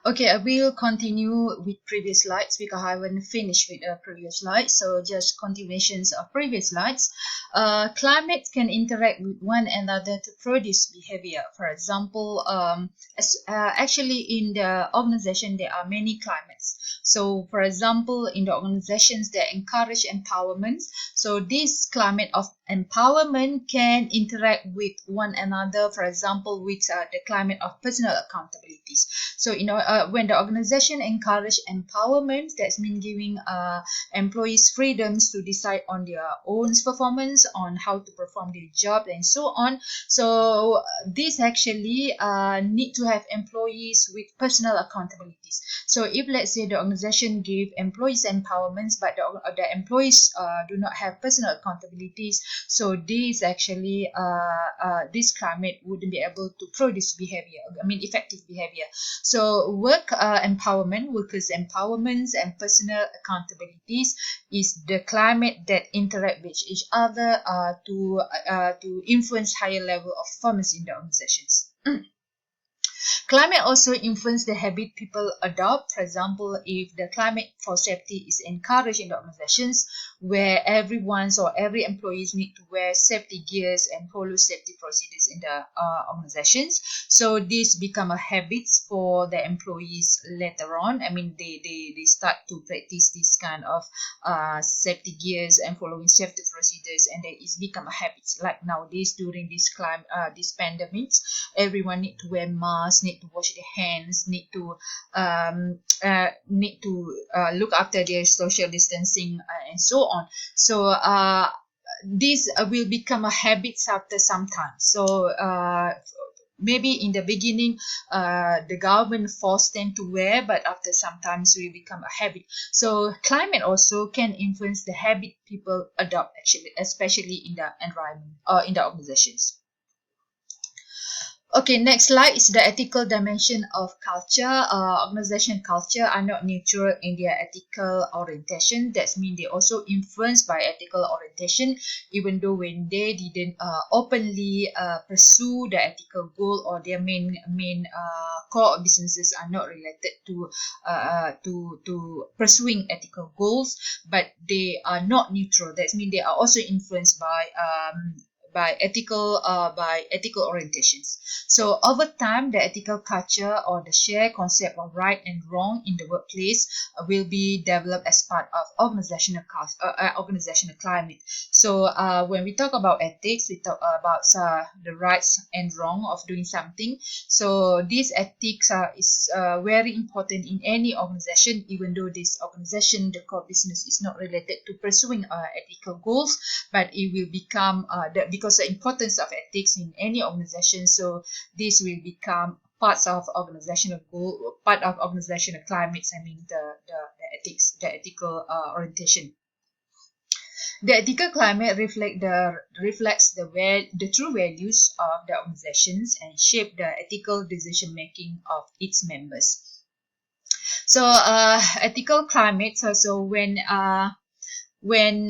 Okay, I will continue with previous slides because I haven't finished with the previous slides. So just continuations of previous slides. Climate can interact with one another to produce behavior. For example, actually in the organization there are many climates. So for example, in the organizations that encourage empowerment, so this climate of empowerment can interact with one another. For example, with the climate of personal accountabilities. So when the organization encourage empowerment, that's mean giving employees freedoms to decide on their own performance, on how to perform their job, and so on. So this actually need to have employees with personal accountabilities. So if let's say the organization give employees empowerments, but the employees do not have personal accountabilities, so this actually this climate wouldn't be able to produce behavior. I mean effective behavior. So workers' empowerments and personal accountabilities is the climate that interact with each other to influence higher level of performance in the organizations. Climate also influence the habit people adopt. For example, if the climate for safety is encouraged in the organizations where every employees need to wear safety gears and follow safety procedures in the organizations. So this become a habit for the employees later on. I mean, they start to practice this kind of safety gears and following safety procedures, and it's become a habit. Like nowadays during this pandemics, everyone need to wear masks, need to wash their hands, need to look after their social distancing and so on. So this will become a habit after some time. So maybe in the beginning the government forced them to wear, but after sometimes will become a habit. So climate also can influence the habit people adopt, actually, especially in the environment or in the organizations. Okay, next slide is the ethical dimension of culture. Organization culture are not neutral in their ethical orientation. That means they also influenced by ethical orientation, even though when they didn't openly pursue the ethical goal, or their main core businesses are not related to pursuing ethical goals, but they are not neutral. That means they are also influenced by ethical orientations. So over time, the ethical culture or the shared concept of right and wrong in the workplace will be developed as part of organizational climate. So when we talk about ethics, we talk about the rights and wrong of doing something. So this ethics is very important in any organization, even though this organization, the core business, is not related to pursuing ethical goals, but it will become because the importance of ethics in any organization. So this will become parts of organizational goal, part of organizational climates. I mean the ethics, the ethical orientation. The ethical climate reflects the true values of the organizations and shape the ethical decision making of its members. So ethical climate. So when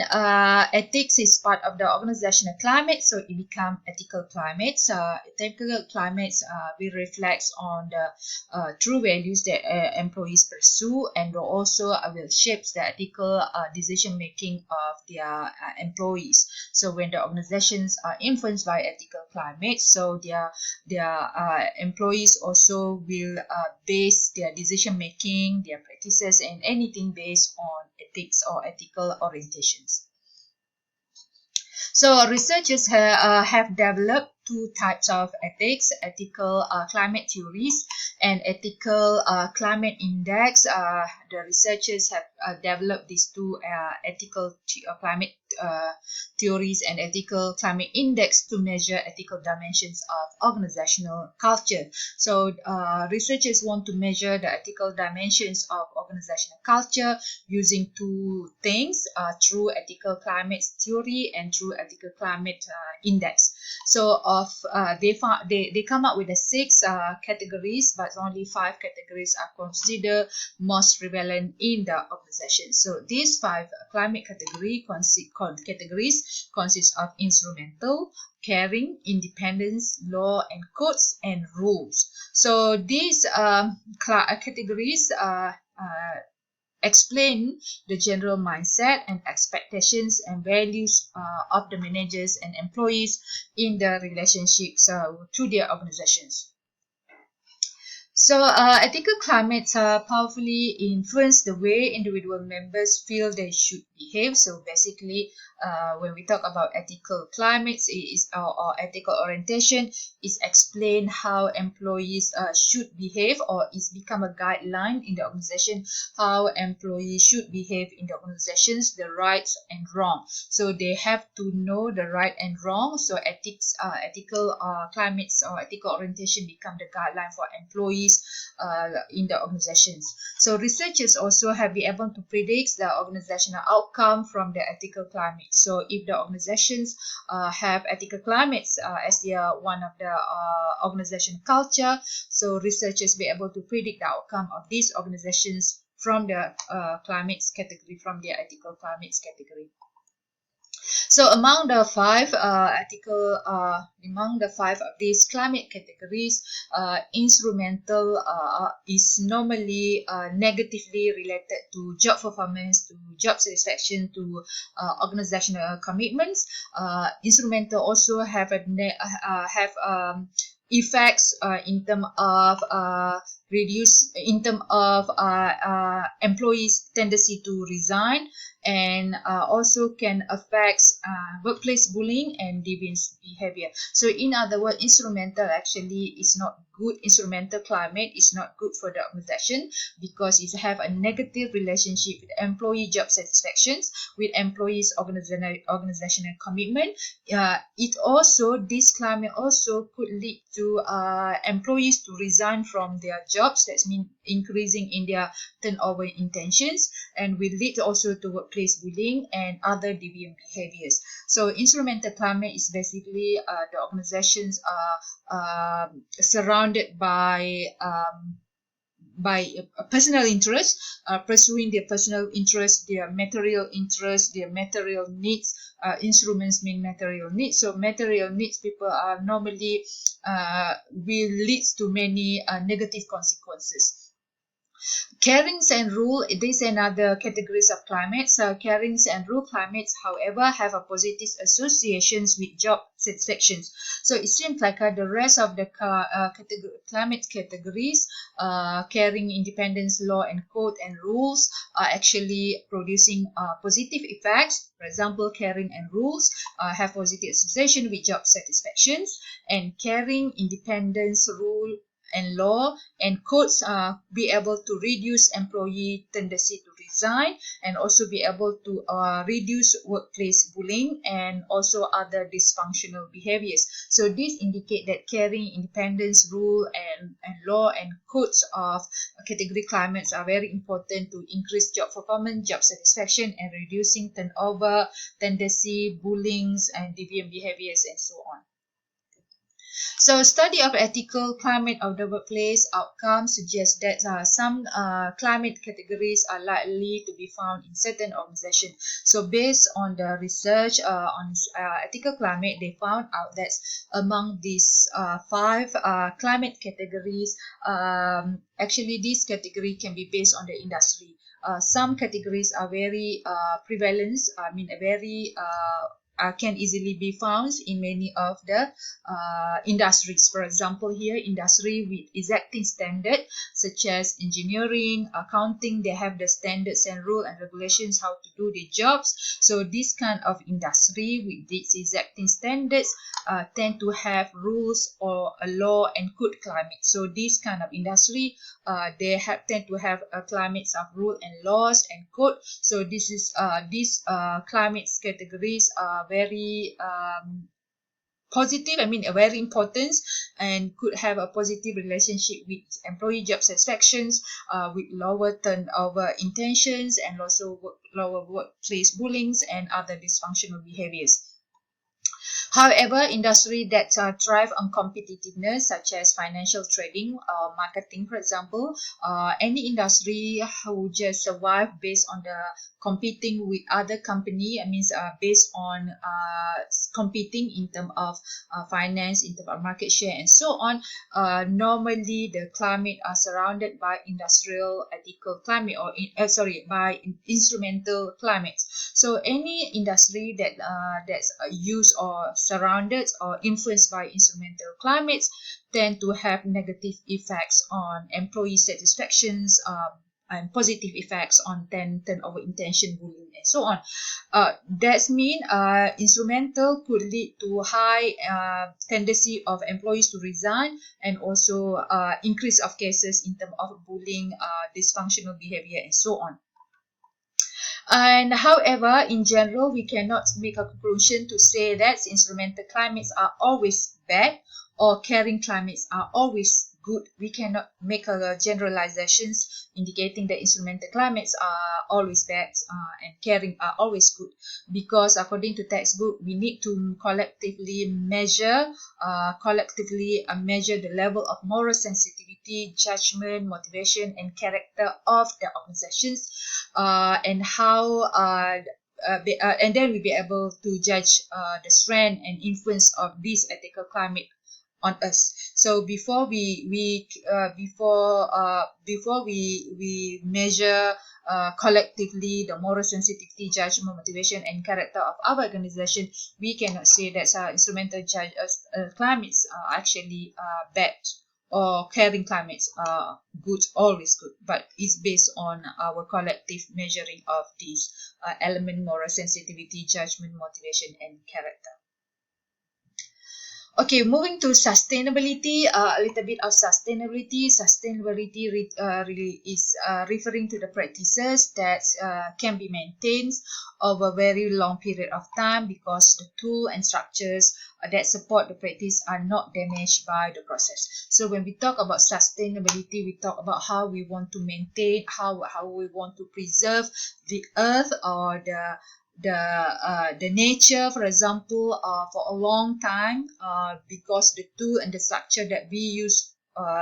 ethics is part of the organizational climate, so it becomes ethical climates. Ethical climates will reflect on the true values that employees pursue, and also will shape the ethical decision making of their employees. So when the organizations are influenced by ethical climates, so their employees also will base their decision making, their practices, and anything based on ethics or ethical orientations. So researchers have developed two types of ethics: ethical climate theories and ethical climate index. The researchers have developed these two ethical climate theories and ethical climate index to measure ethical dimensions of organizational culture. So researchers want to measure the ethical dimensions of organizational culture using two things: true ethical climate theory and true ethical climate index. So they come up with the 6 categories, but only 5 categories are considered most prevalent in the organization. So these 5 climate categories consist of instrumental, caring, independence, law and codes, and rules. So these categories explain the general mindset and expectations and values of the managers and employees in the relationships to their organizations. So, ethical climates powerfully influence the way individual members feel they should behave. So, basically, when we talk about ethical climates, or ethical orientation, is explain how employees should behave, or is become a guideline in the organization how employees should behave in the organizations, the rights and wrong. So, they have to know the right and wrong. So, ethical climates or ethical orientation become the guideline for employees in the organizations. So researchers also have been able to predict the organizational outcome from the ethical climate. So if the organizations have ethical climates as their one of the organization culture, so researchers be able to predict the outcome of these organizations from the climates category, from their ethical climates category. So among the 5 of these climate categories, instrumental is normally negatively related to job performance, to job satisfaction, to organizational commitments. Instrumental also have effects in terms of employees' tendency to resign, and also can affect workplace bullying and deviant behavior. So in other words, instrumental actually is not good. Instrumental climate is not good for the organization because it have a negative relationship with employee job satisfactions, with employees organizational commitment. This climate also could lead to employees to resign from their jobs. That means increasing in their turnover intentions, and will lead also to workplace bullying and other deviant behaviors. So instrumental climate is basically the organizations are surrounded by personal interest, pursuing their personal interest, their material interest, their material needs. Instruments mean material needs. So material needs people are normally will lead to many negative consequences. Carings and rule, these and other categories of climates. Carings and rule climates, however, have a positive associations with job satisfactions. So it seems like the rest of the climate categories, caring, independence, law and code and rules, are actually producing positive effects. For example, caring and rules have positive association with job satisfactions, and caring, independence, rule and law and codes be able to reduce employee tendency to resign, and also be able to reduce workplace bullying and also other dysfunctional behaviors. So this indicate that caring, independence, rule and law and codes of category climates are very important to increase job performance, job satisfaction, and reducing turnover tendency, bullying and deviant behaviors and so on. So study of ethical climate of the workplace outcomes suggests that some climate categories are likely to be found in certain organizations. So based on the research on ethical climate, they found out that among these 5 climate categories, actually this category can be based on the industry. Some categories are very prevalent, can easily be found in many of the industries. For example, here industry with exacting standard such as engineering, accounting, they have the standards and rules and regulations how to do the jobs. So this kind of industry with these exacting standards tend to have rules or a law and code climate. So this kind of industry they tend to have climates of rule and laws and code. So this is these climates categories are very positive, very important, and could have a positive relationship with employee job satisfactions, with lower turnover intentions, and also lower workplace bullying and other dysfunctional behaviors. However, industry that thrive on competitiveness, such as financial trading or marketing, for example, any industry who just survive based on the competing with other company, I mean, based on competing in terms of finance, in terms of market share, and so on. Normally, the climate are surrounded by industrial ethical climate, or by instrumental climates. So any industry that that's used or surrounded or influenced by instrumental climates tend to have negative effects on employee satisfactions, and positive effects on turnover intention, bullying, and so on. That means instrumental could lead to high tendency of employees to resign, and also increase of cases in terms of bullying, dysfunctional behavior, and so on. And however, in general, we cannot make a conclusion to say that instrumental climates are always bad or caring climates are always good. We cannot make a generalizations indicating that instrumental climates are always bad and caring are always good, because according to textbook, we need to collectively measure the level of moral sensitivity, judgment, motivation, and character of the organizations, and how and then we'll be able to judge the strength and influence of this ethical climate on us. So before we measure collectively the moral sensitivity, judgment, motivation, and character of our organization, we cannot say that instrumental climates are actually bad, or caring climates are good, always good, but it's based on our collective measuring of these element: moral sensitivity, judgment, motivation, and character. Okay, moving to sustainability, a little bit of sustainability. Sustainability really is referring to the practices that can be maintained over a very long period of time, because the tool and structures that support the practice are not damaged by the process. So when we talk about sustainability, we talk about how we want to maintain, how we want to preserve the earth or the nature, for example, for a long time, because the tool and the structure that we use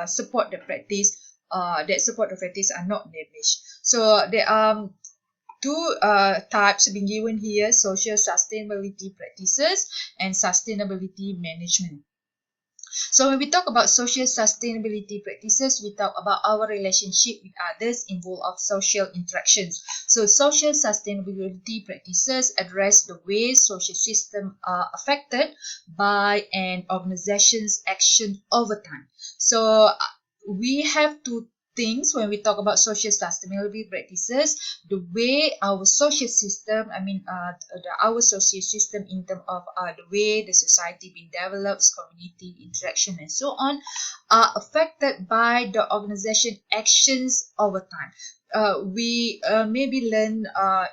support the practice are not damaged. So there are two types being given here: social sustainability practices and sustainability management. So when we talk about social sustainability practices, we talk about our relationship with others involved of social interactions. So social sustainability practices address the way social systems are affected by an organization's action over time. So we have two things when we talk about social sustainability practices: the way our social system, our social system in terms of the way the society being developed, community interaction, and so on, are affected by the organization actions over time. We maybe learned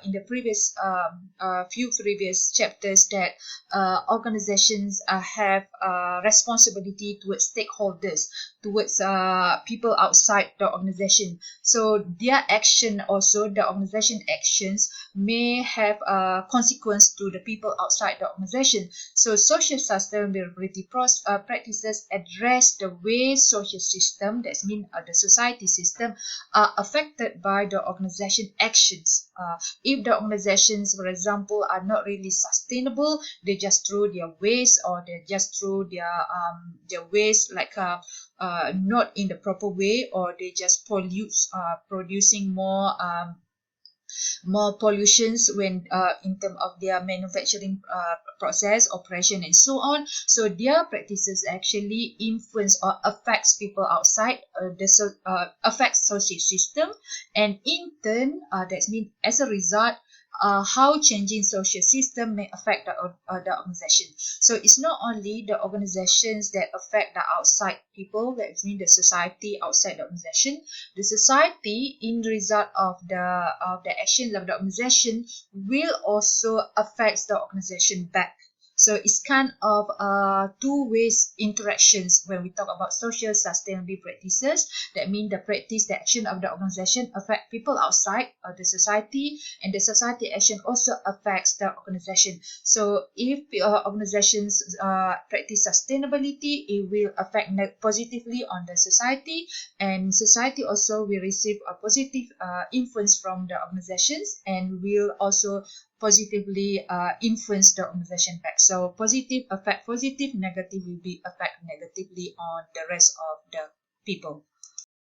in the previous few previous chapters that organizations have responsibility towards stakeholders, towards people outside the organization. So their action, also the organization actions, may have a consequence to the people outside the organization. So social sustainability practices address the way social system, that means the society system, are affected by the organization actions. If the organizations, for example, are not really sustainable, they just throw their waste, or they just throw their waste like not in the proper way, or they just pollute, producing more pollutions when in terms of their manufacturing process, operation, and so on. So their practices actually influence or affects people outside affects social system, and in turn that means as a result how changing social system may affect the organization. So it's not only the organizations that affect the outside people, that means the society outside the organization. The society, in result of the actions of the organization, will also affect the organization back. So it's kind of two-ways interactions when we talk about social sustainability practices. That means the practice, the action of the organization affect people outside of the society, and the society action also affects the organization. So if organizations practice sustainability, it will affect positively on the society, and society also will receive a positive influence from the organizations and will also positively influence the organization back. So positive affect positive, negative will be affect negatively on the rest of the people.